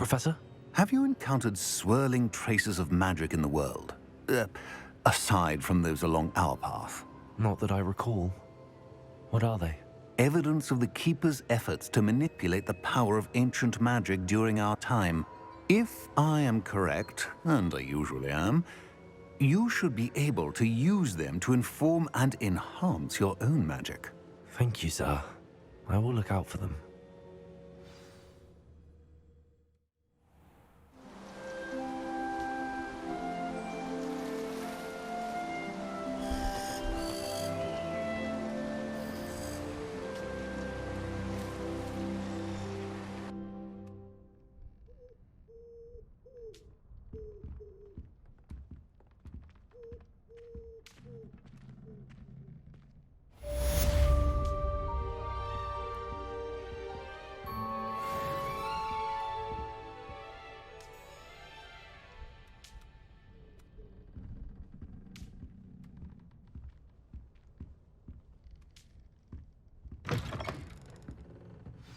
Professor? Have you encountered swirling traces of magic in the world? Aside from those along our path. Not that I recall. What are they? Evidence of the Keeper's efforts to manipulate the power of ancient magic during our time. If I am correct, and I usually am, you should be able to use them to inform and enhance your own magic. Thank you, sir. I will look out for them.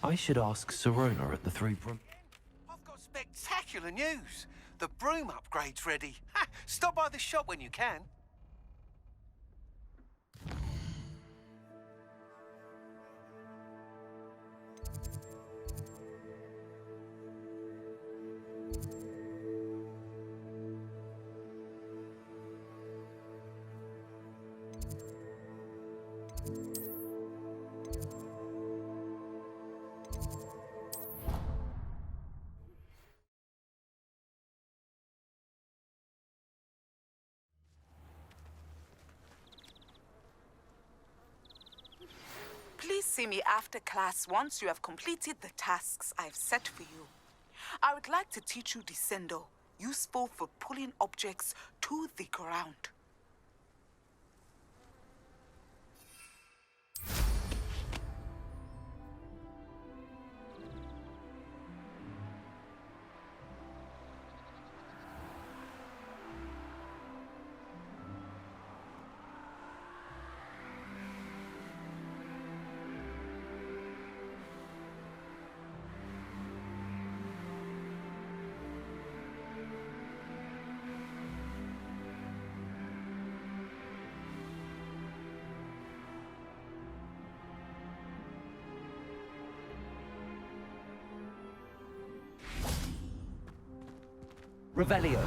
I should ask Serona at the Three Broom. I've got spectacular news. The broom upgrade's ready. Ha! Stop by the shop when you can. Please see me after class once you have completed the tasks I've set for you. I would like to teach you Descendo, useful for pulling objects to the ground. Revelio.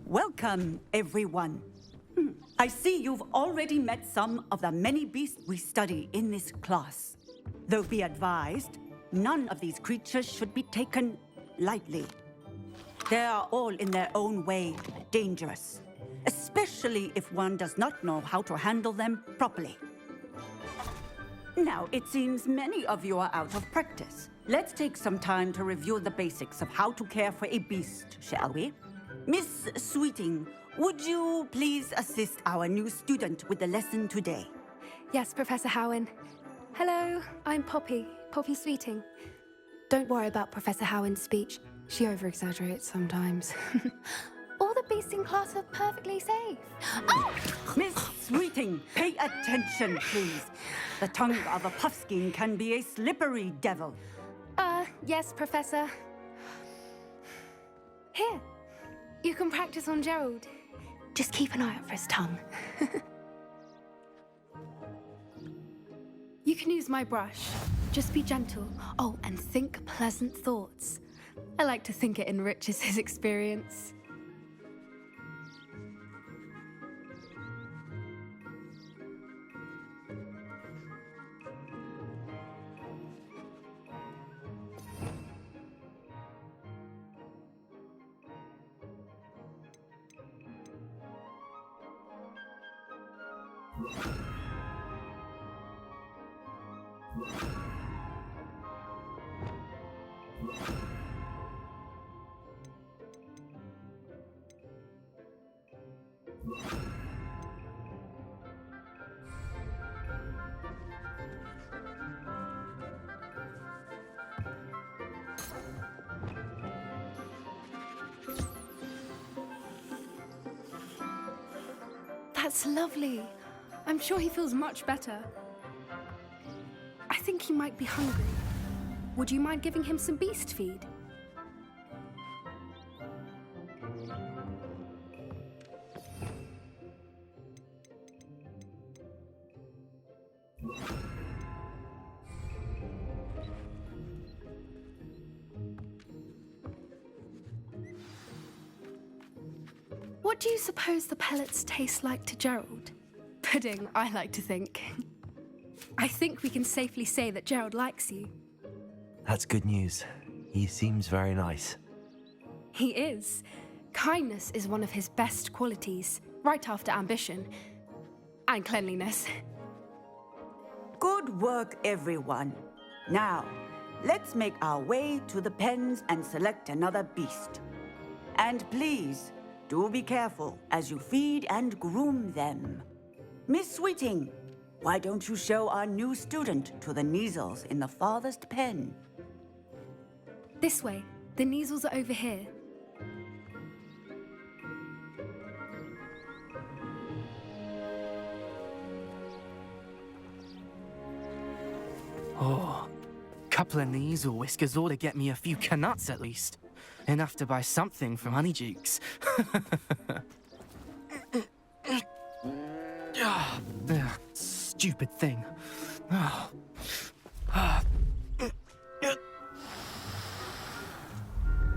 Welcome, everyone. I see you've already met some of the many beasts we study in this class. Though be advised, none of these creatures should be taken lightly. They are all in their own way dangerous, especially if one does not know how to handle them properly. Now, it seems many of you are out of practice. Let's take some time to review the basics of how to care for a beast, shall we? Miss Sweeting, would you please assist our new student with the lesson today? Yes, Professor Howen. Hello, I'm Poppy Sweeting. Don't worry about Professor Howen's speech. She over-exaggerates sometimes. All the beasts in class are perfectly safe. Oh! Miss Sweeting, pay attention, please. The tongue of a puffskein can be a slippery devil. Yes, Professor. Here, you can practice on Gerald. Just keep an eye out for his tongue. You can use my brush. Just be gentle. Oh, and think pleasant thoughts. I like to think it enriches his experience. That's lovely. I'm sure he feels much better. I think he might be hungry. Would you mind giving him some beast feed? What do you suppose the pellets taste like to Gerald? Pudding, I like to think. I think we can safely say that Gerald likes you. That's good news. He seems very nice. He is. Kindness is one of his best qualities, right after ambition. And cleanliness. Good work, everyone. Now, let's make our way to the pens and select another beast. And please, do be careful as you feed and groom them. Miss Sweeting, why don't you show our new student to the Kneazles in the farthest pen? This way. The Kneazles are over here. Oh, couple of Kneazle whiskers ought to get me a few canuts at least. Enough to buy something from Honeydukes. Stupid thing.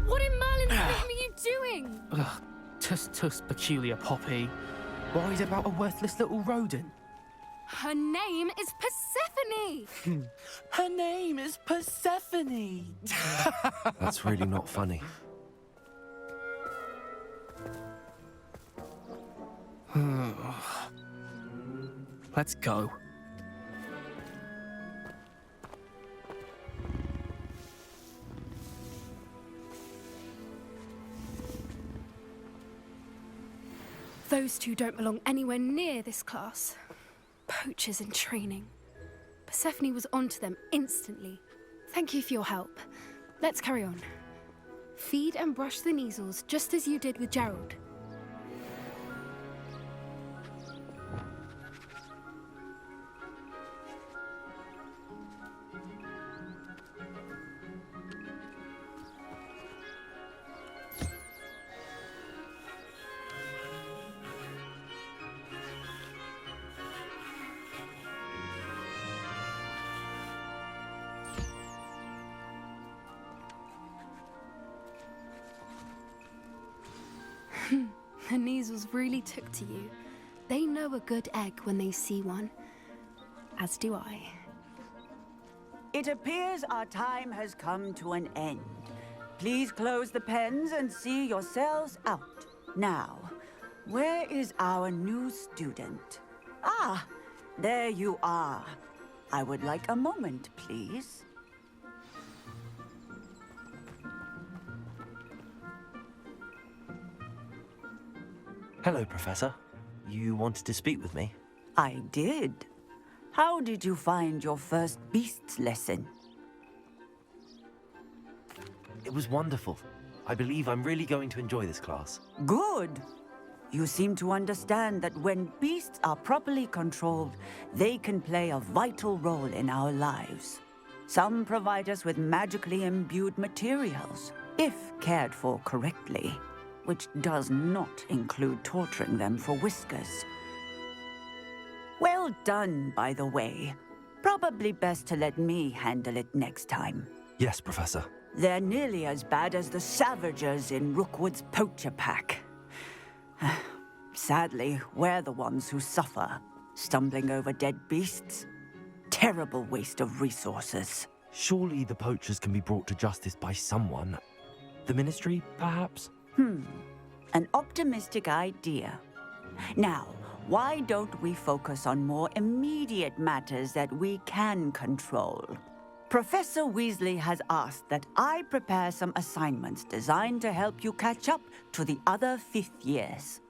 What in Merlin's name are you doing? Tuss peculiar Poppy. Worried about a worthless little rodent. Her name is Persephone! Her name is Persephone! That's really not funny. Let's go. Those two don't belong anywhere near this class. Poachers in training. Persephone was onto them instantly. Thank you for your help. Let's carry on. Feed and brush the Kneazles just as you did with Gerald. The Neasels really took to you. They know a good egg when they see one. As do I. It appears our time has come to an end. Please close the pens and see yourselves out. Now, where is our new student? Ah, there you are. I would like a moment, please. Hello, Professor. You wanted to speak with me? I did. How did you find your first beasts lesson? It was wonderful. I believe I'm really going to enjoy this class. Good. You seem to understand that when beasts are properly controlled, they can play a vital role in our lives. Some provide us with magically imbued materials, if cared for correctly, which does not include torturing them for whiskers. Well done, by the way. Probably best to let me handle it next time. Yes, Professor. They're nearly as bad as the Savagers in Rookwood's poacher pack. Sadly, we're the ones who suffer, stumbling over dead beasts. Terrible waste of resources. Surely the poachers can be brought to justice by someone. The Ministry, perhaps? An optimistic idea. Now, why don't we focus on more immediate matters that we can control? Professor Weasley has asked that I prepare some assignments designed to help you catch up to the other fifth years.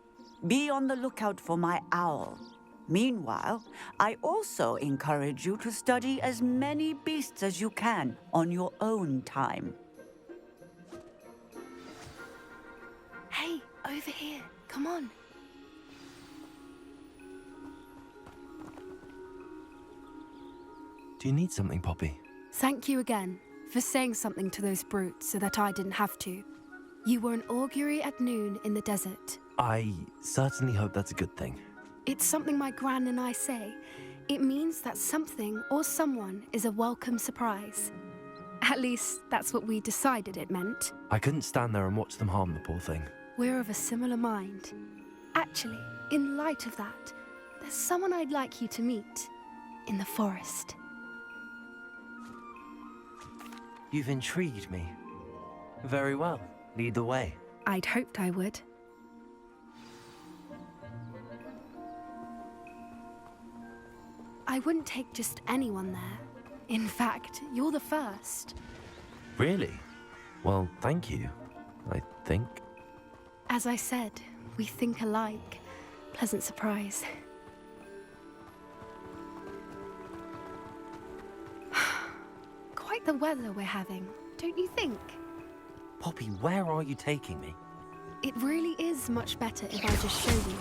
Be on the lookout for my owl. Meanwhile, I also encourage you to study as many beasts as you can on your own time. Hey, over here. Come on. Do you need something, Poppy? Thank you again for saying something to those brutes so that I didn't have to. You were an augury at noon in the desert. I certainly hope that's a good thing. It's something my gran and I say. It means that something or someone is a welcome surprise. At least, that's what we decided it meant. I couldn't stand there and watch them harm the poor thing. We're of a similar mind. Actually, in light of that, there's someone I'd like you to meet in the forest. You've intrigued me. Very well. Lead the way. I'd hoped I would. I wouldn't take just anyone there. In fact, you're the first. Really? Well, thank you, I think. As I said, we think alike. Pleasant surprise. Quite the weather we're having, don't you think? Poppy, where are you taking me? It really is much better if I just show you.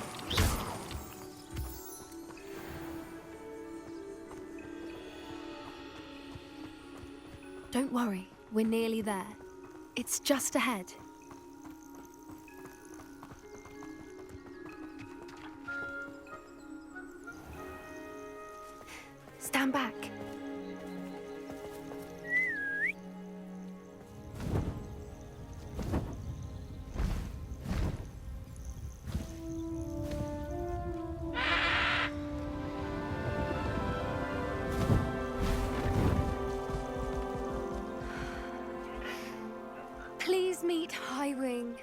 Don't worry, we're nearly there. It's just ahead. Stand back. Please meet Highwing.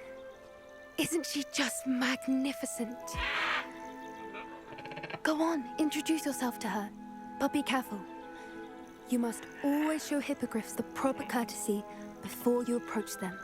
Isn't she just magnificent? Go on, introduce yourself to her. But be careful. You must always show hippogriffs the proper courtesy before you approach them.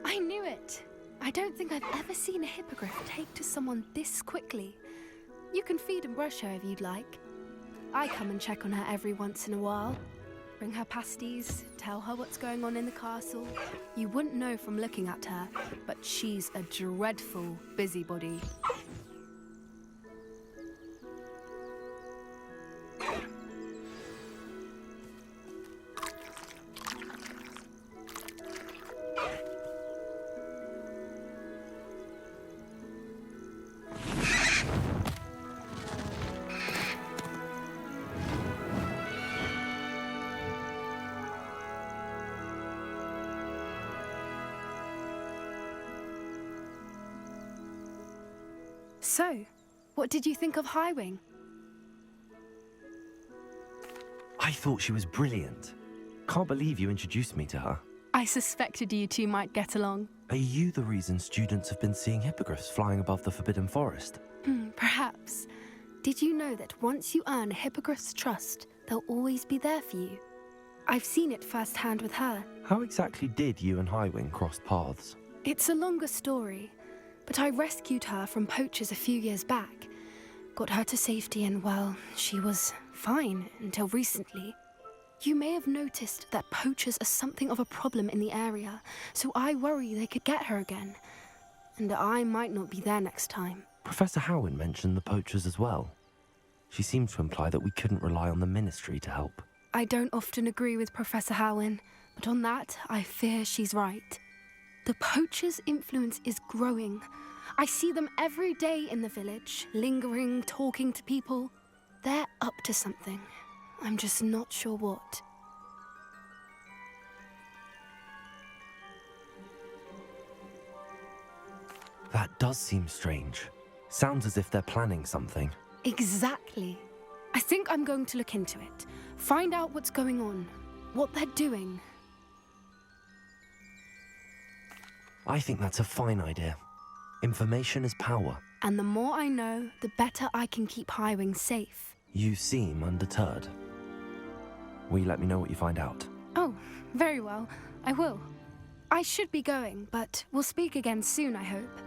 I knew it! I don't think I've ever seen a hippogriff take to someone this quickly. You can feed and brush her if you'd like. I come and check on her every once in a while. Bring her pasties, tell her what's going on in the castle. You wouldn't know from looking at her, but she's a dreadful busybody. So, what did you think of Highwing? I thought she was brilliant. Can't believe you introduced me to her. I suspected you two might get along. Are you the reason students have been seeing hippogriffs flying above the Forbidden Forest? Perhaps. Did you know that once you earn a hippogriff's trust, they'll always be there for you? I've seen it firsthand with her. How exactly did you and Highwing cross paths? It's a longer story, but I rescued her from poachers a few years back. Got her to safety and, well, she was fine until recently. You may have noticed that poachers are something of a problem in the area, so I worry they could get her again. And I might not be there next time. Professor Howin mentioned the poachers as well. She seemed to imply that we couldn't rely on the Ministry to help. I don't often agree with Professor Howin, but on that, I fear she's right. The poachers' influence is growing. I see them every day in the village, lingering, talking to people. They're up to something. I'm just not sure what. That does seem strange. Sounds as if they're planning something. Exactly. I think I'm going to look into it. Find out what's going on, what they're doing. I think that's a fine idea. Information is power. And the more I know, the better I can keep Highwing safe. You seem undeterred. Will you let me know what you find out? Oh, very well. I will. I should be going, but we'll speak again soon, I hope.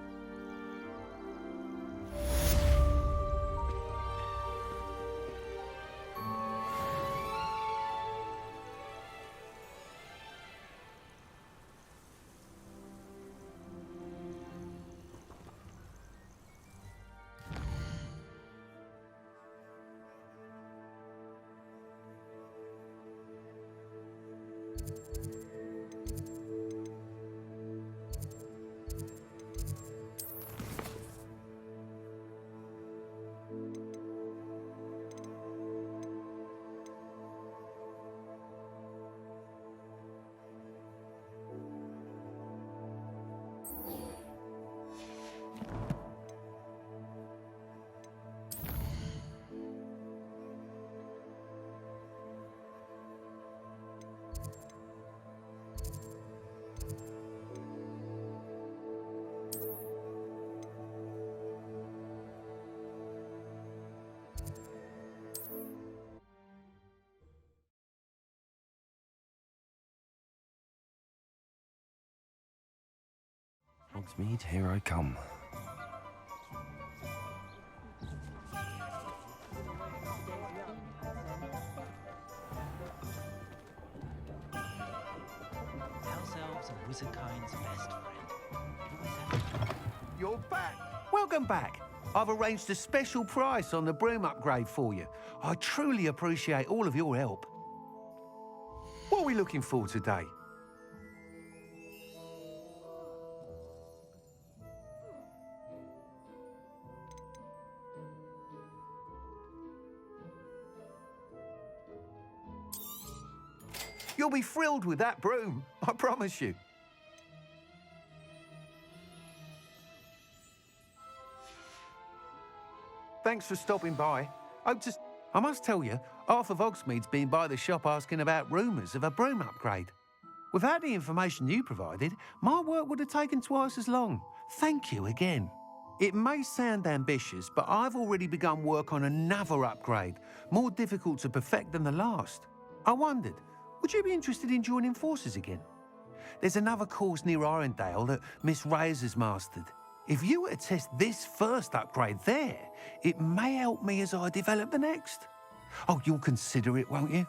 Hogsmeade, here I come. House elves are wizardkind's best friend. You're back. Welcome back. I've arranged a special price on the broom upgrade for you. I truly appreciate all of your help. What are we looking for today? You'll be thrilled with that broom, I promise you. Thanks for stopping by. I must tell you, half of Hogsmeade's been by the shop asking about rumours of a broom upgrade. Without the information you provided, my work would have taken twice as long. Thank you again. It may sound ambitious, but I've already begun work on another upgrade, more difficult to perfect than the last. I wondered, would you be interested in joining forces again? There's another course near Arendelle that Miss Reyes has mastered. If you were to test this first upgrade there, it may help me as I develop the next. Oh, you'll consider it, won't you?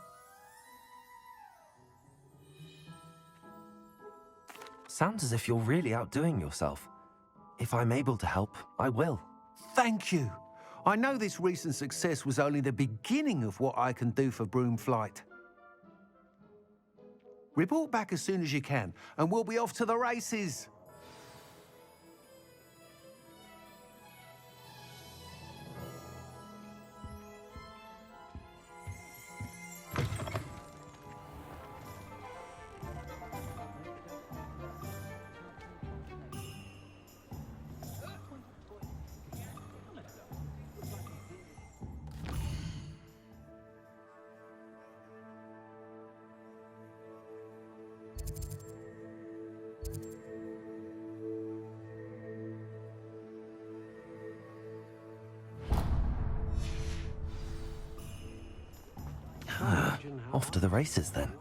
Sounds as if you're really outdoing yourself. If I'm able to help, I will. Thank you. I know this recent success was only the beginning of what I can do for Broomflight. Report back as soon as you can, and we'll be off to the races. Off to the races then.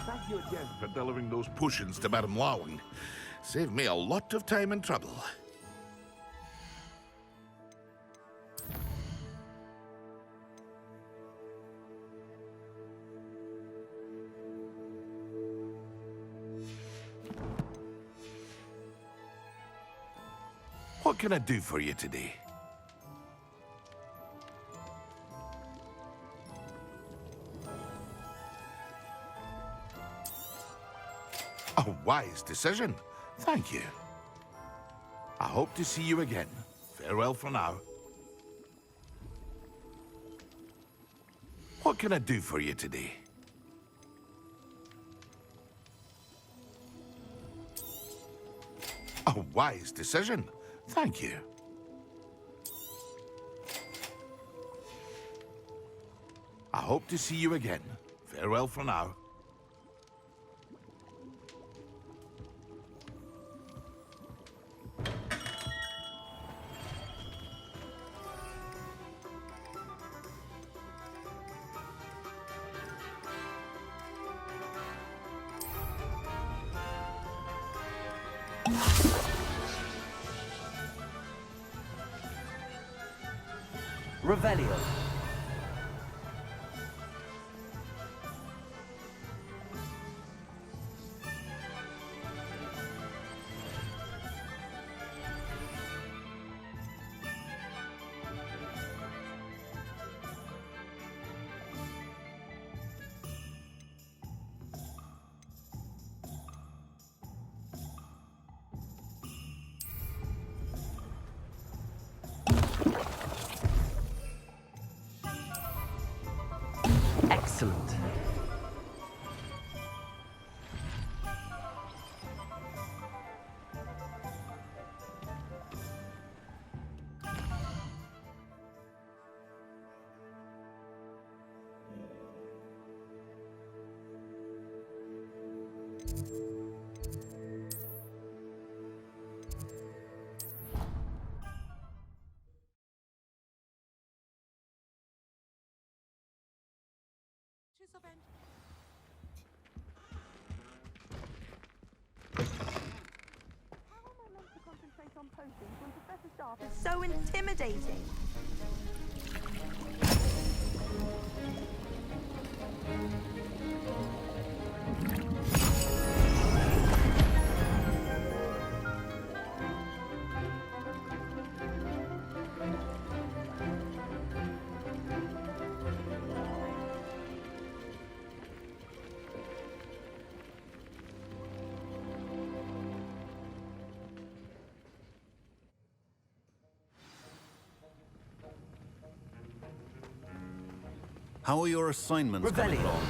Thank you again for delivering those potions to Madame Lawing. Saved me a lot of time and trouble. What can I do for you today? A wise decision. Thank you. I hope to see you again. Farewell for now. What can I do for you today? A wise decision. Thank you. I hope to see you again. Farewell for now. Revelio. Excellent. So intimidating. How are your assignments coming Revelio. along?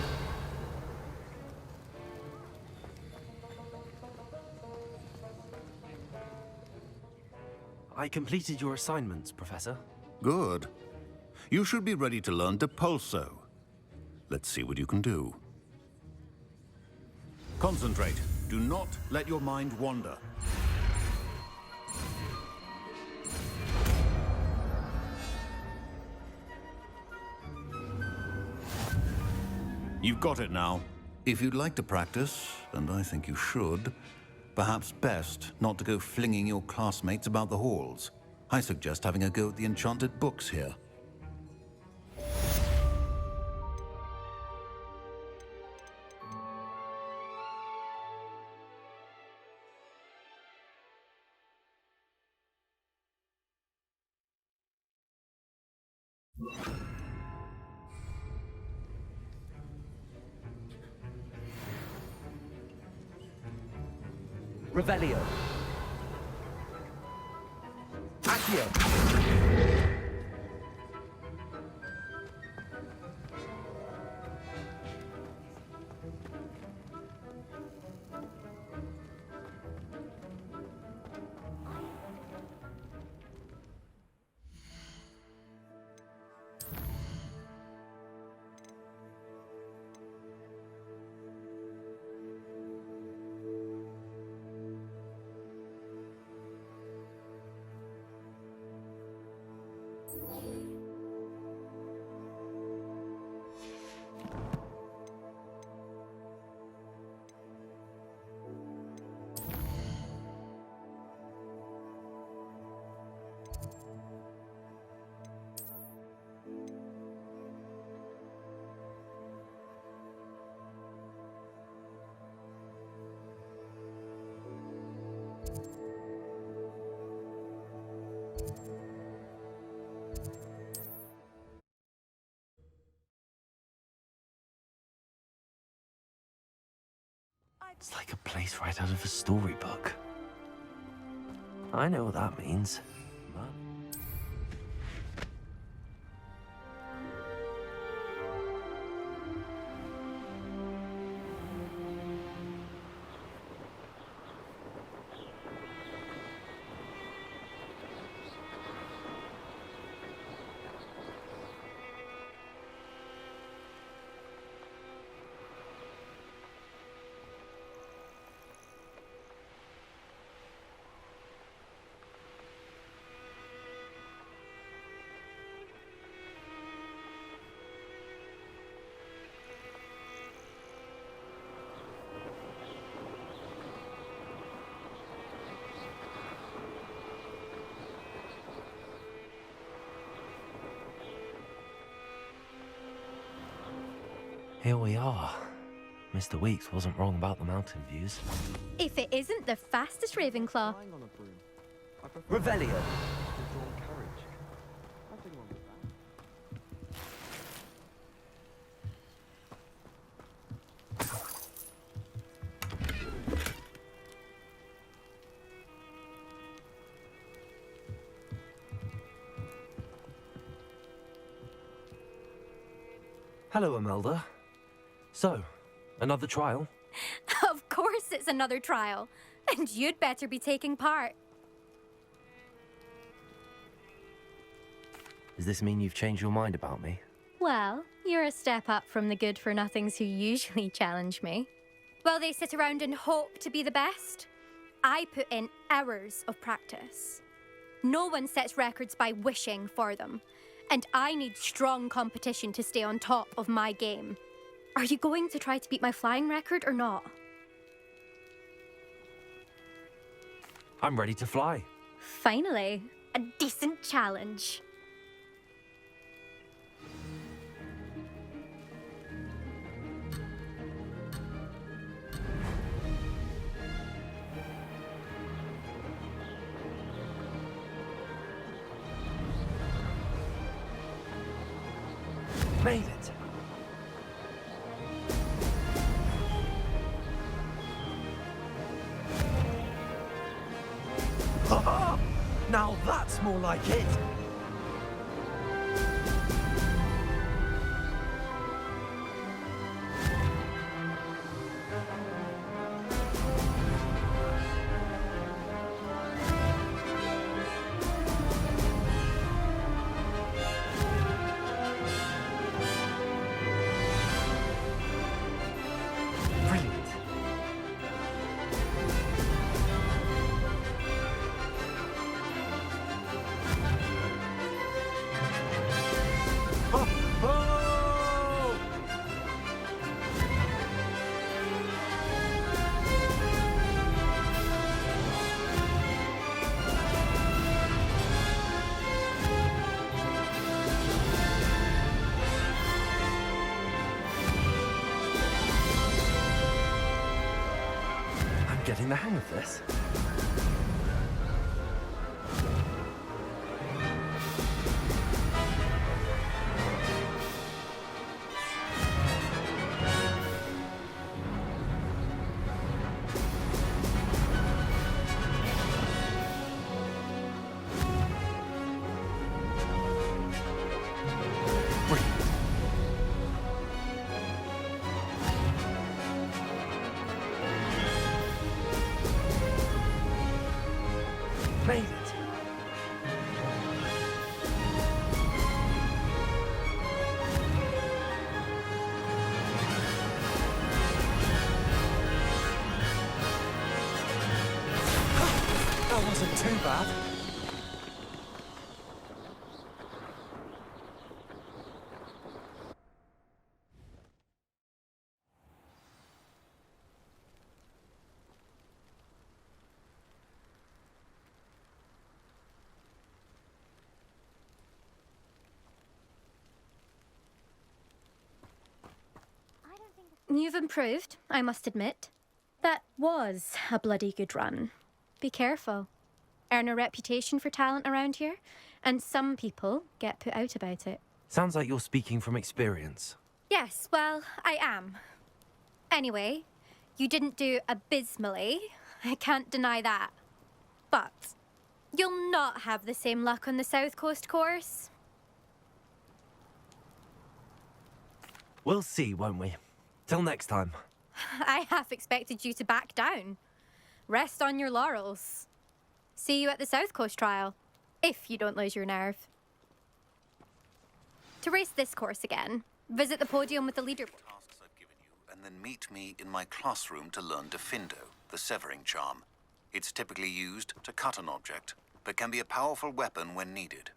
I completed your assignments, Professor. Good. You should be ready to learn Depulso. Let's see what you can do. Concentrate. Do not let your mind wander. You've got it now. If you'd like to practice, and I think you should, perhaps best not to go flinging your classmates about the halls. I suggest having a go at the enchanted books here. Revelio. Accio. It's like a place right out of a storybook. I know what that means. But... Here we are. Mr. Weeks wasn't wrong about the mountain views. If it isn't the fastest Ravenclaw. Revelio. Hello, Imelda. So, another trial? Of course it's another trial. And you'd better be taking part. Does this mean you've changed your mind about me? Well, you're a step up from the good-for-nothings who usually challenge me. While they sit around and hope to be the best, I put in hours of practice. No one sets records by wishing for them. And I need strong competition to stay on top of my game. Are you going to try to beat my flying record or not? I'm ready to fly. Finally, a decent challenge. Made it. Now that's more like it. getting the hang of this. Made it. That wasn't too bad. You've improved, I must admit. That was a bloody good run. Be careful. Earn a reputation for talent around here, and some people get put out about it. Sounds like you're speaking from experience. Yes, well, I am. Anyway, you didn't do abysmally. I can't deny that. But you'll not have the same luck on the South Coast course. We'll see, won't we? Till next time. I half expected you to back down. Rest on your laurels. See you at the South Coast trial, if you don't lose your nerve. To race this course again, visit the podium with the leader. Tasks I've given you, and then meet me in my classroom to learn Defindo, the severing charm. It's typically used to cut an object, but can be a powerful weapon when needed.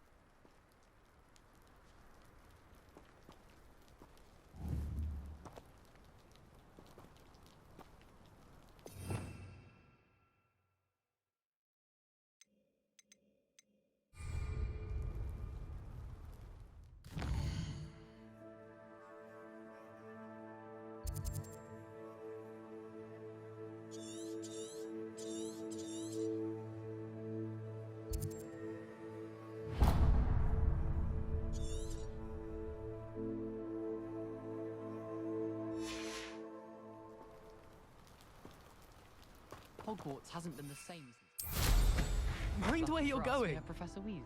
Hogwarts hasn't been the same since... Mind where you're going! Professor Weasley.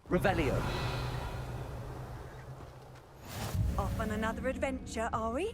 Revelio. Off on another adventure, are we?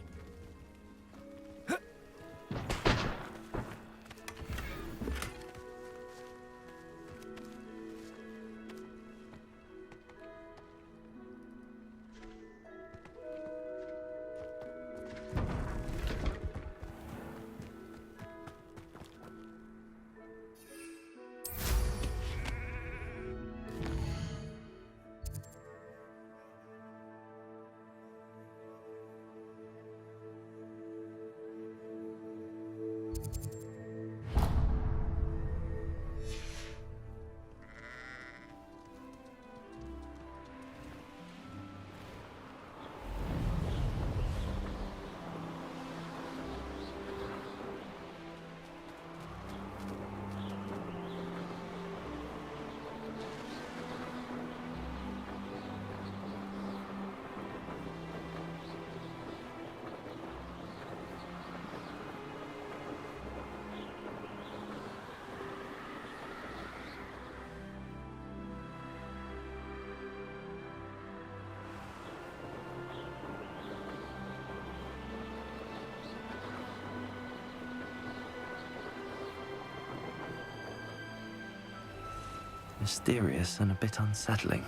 Mysterious and a bit unsettling.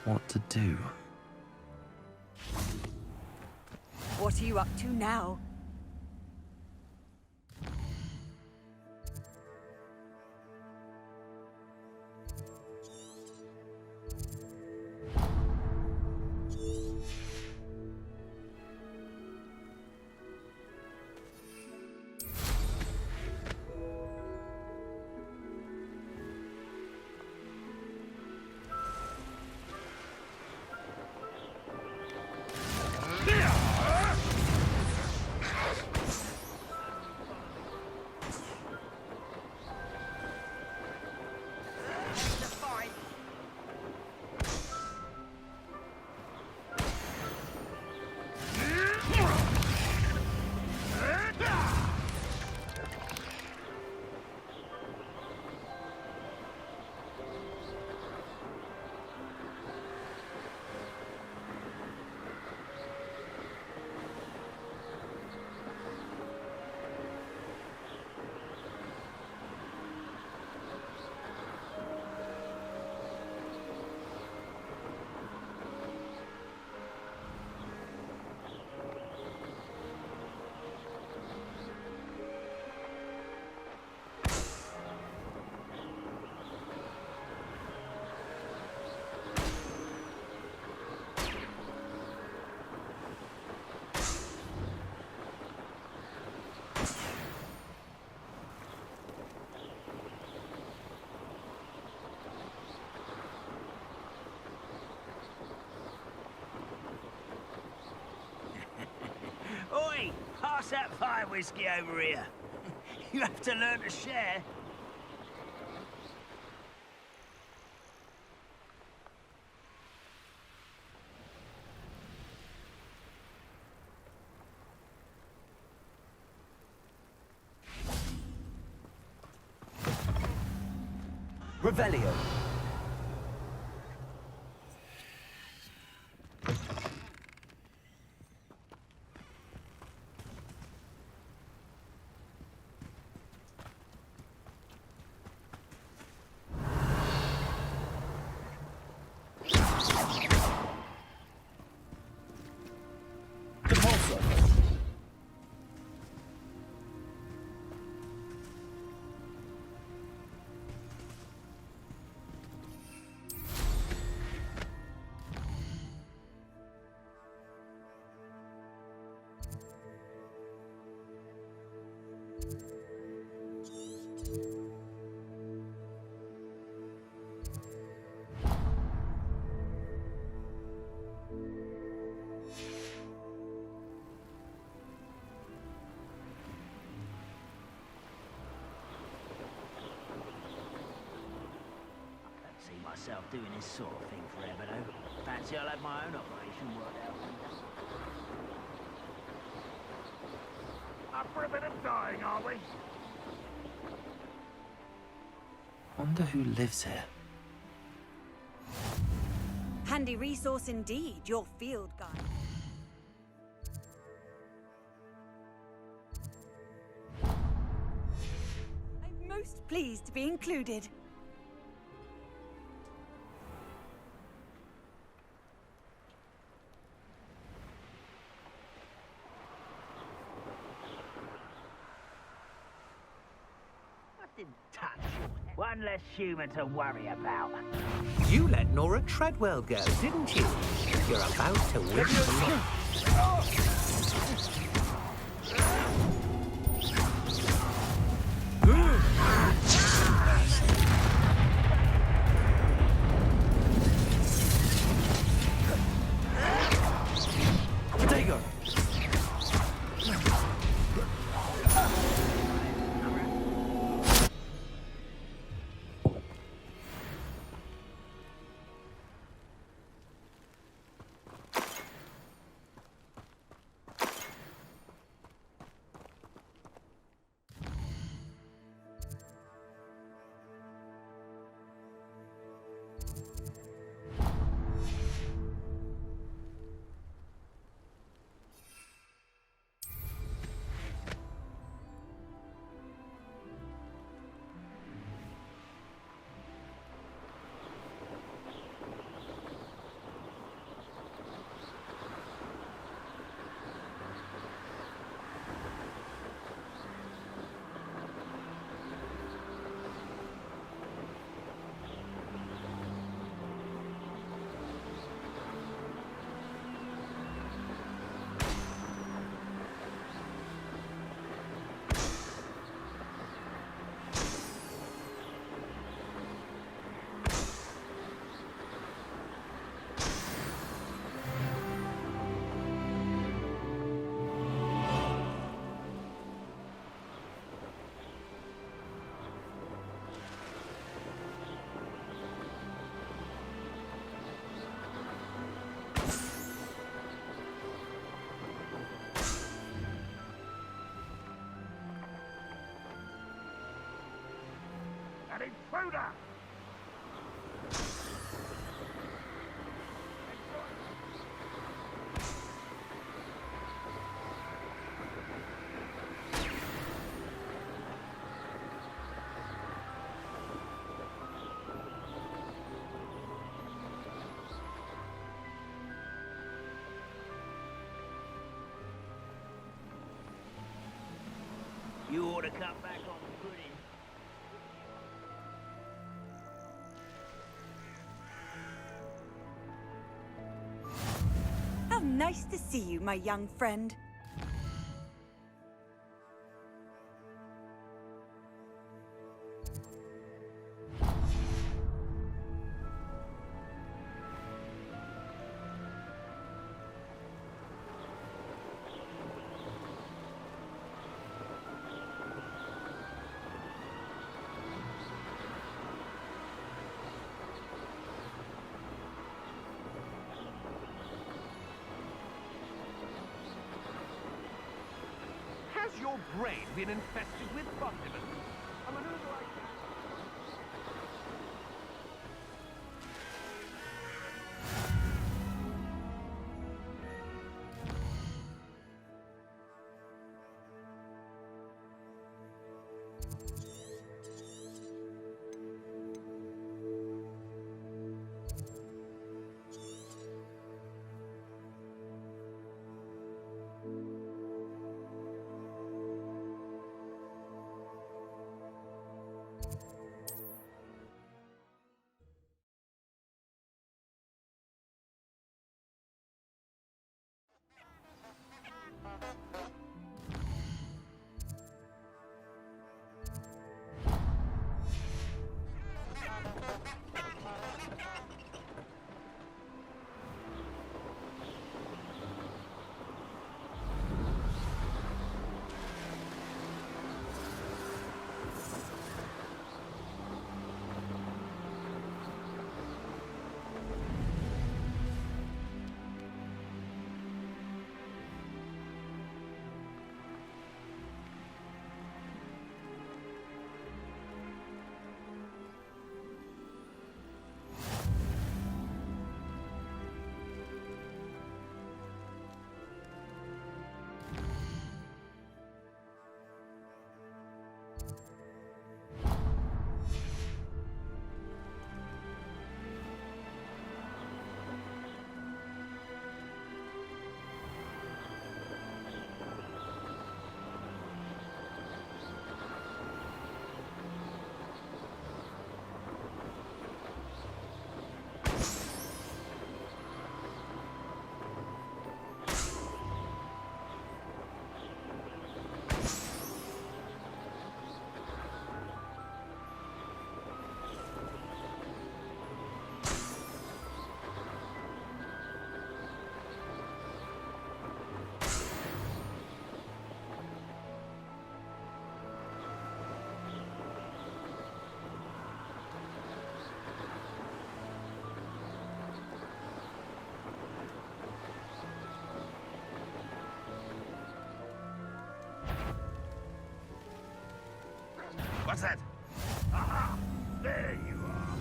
What to do? What are you up to now? sapphire whiskey over here. You have to learn to share. Revelio. Myself doing this sort of thing forever, though. Fancy I'll have my own operation worked out. Up for a bit of dying, are we? Wonder who lives here. Handy resource indeed, your field guide. I'm most pleased to be included. One less human to worry about. You let Nora Treadwell go, didn't you? You're about to win the An intruder! You ought to cut back on the pudding. How nice to see you, my young friend. your brain been infested with vitamins? I maneuver like that. What's that? Aha! There you are.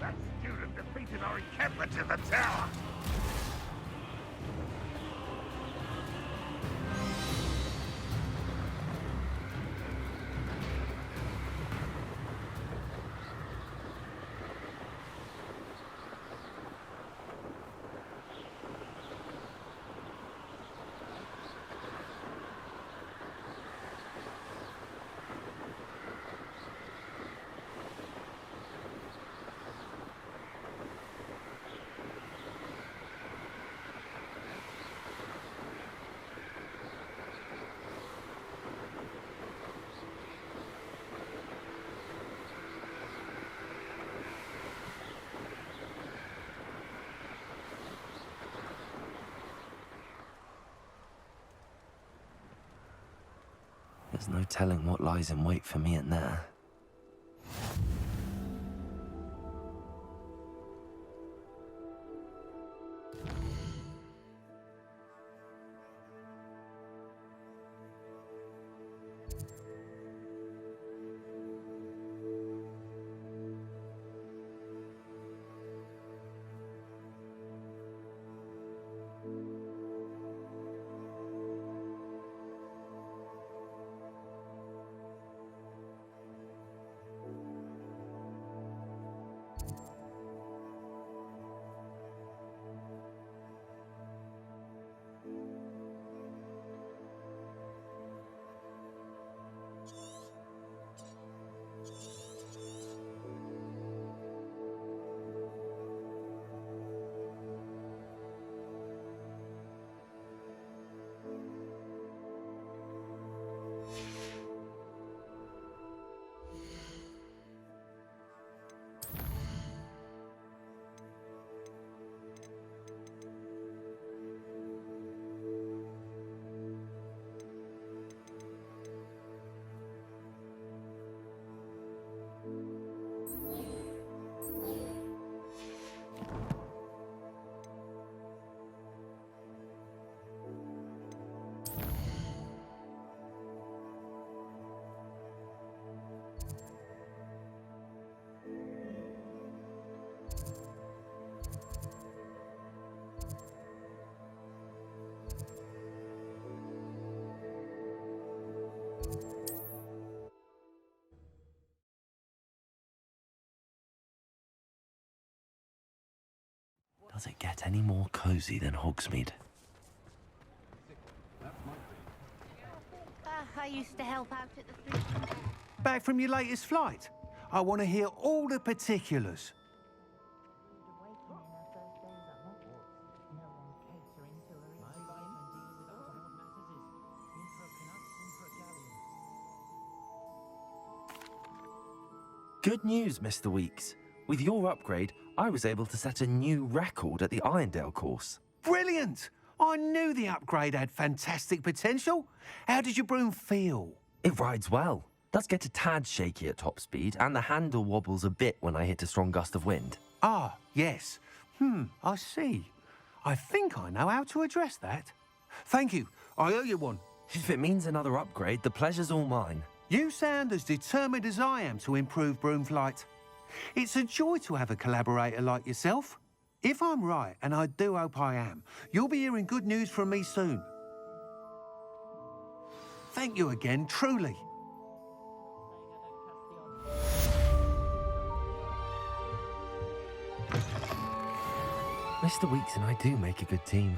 That student defeated our encampment in the tower. There's no telling what lies in wait for me in there. Does it get any more cozy than Hogsmeade? I used to help out at the food. Back from your latest flight? I want to hear all the particulars. Good news, Mr. Weeks. With your upgrade, I was able to set a new record at the Irondale course. Brilliant! I knew the upgrade had fantastic potential. How did your broom feel? It rides well. Does get a tad shaky at top speed, and the handle wobbles a bit when I hit a strong gust of wind. Ah, yes. I see. I think I know how to address that. Thank you. I owe you one. If it means another upgrade, the pleasure's all mine. You sound as determined as I am to improve broom flight. It's a joy to have a collaborator like yourself. If I'm right, and I do hope I am, you'll be hearing good news from me soon. Thank you again, truly. Mr. Weeks and I do make a good team.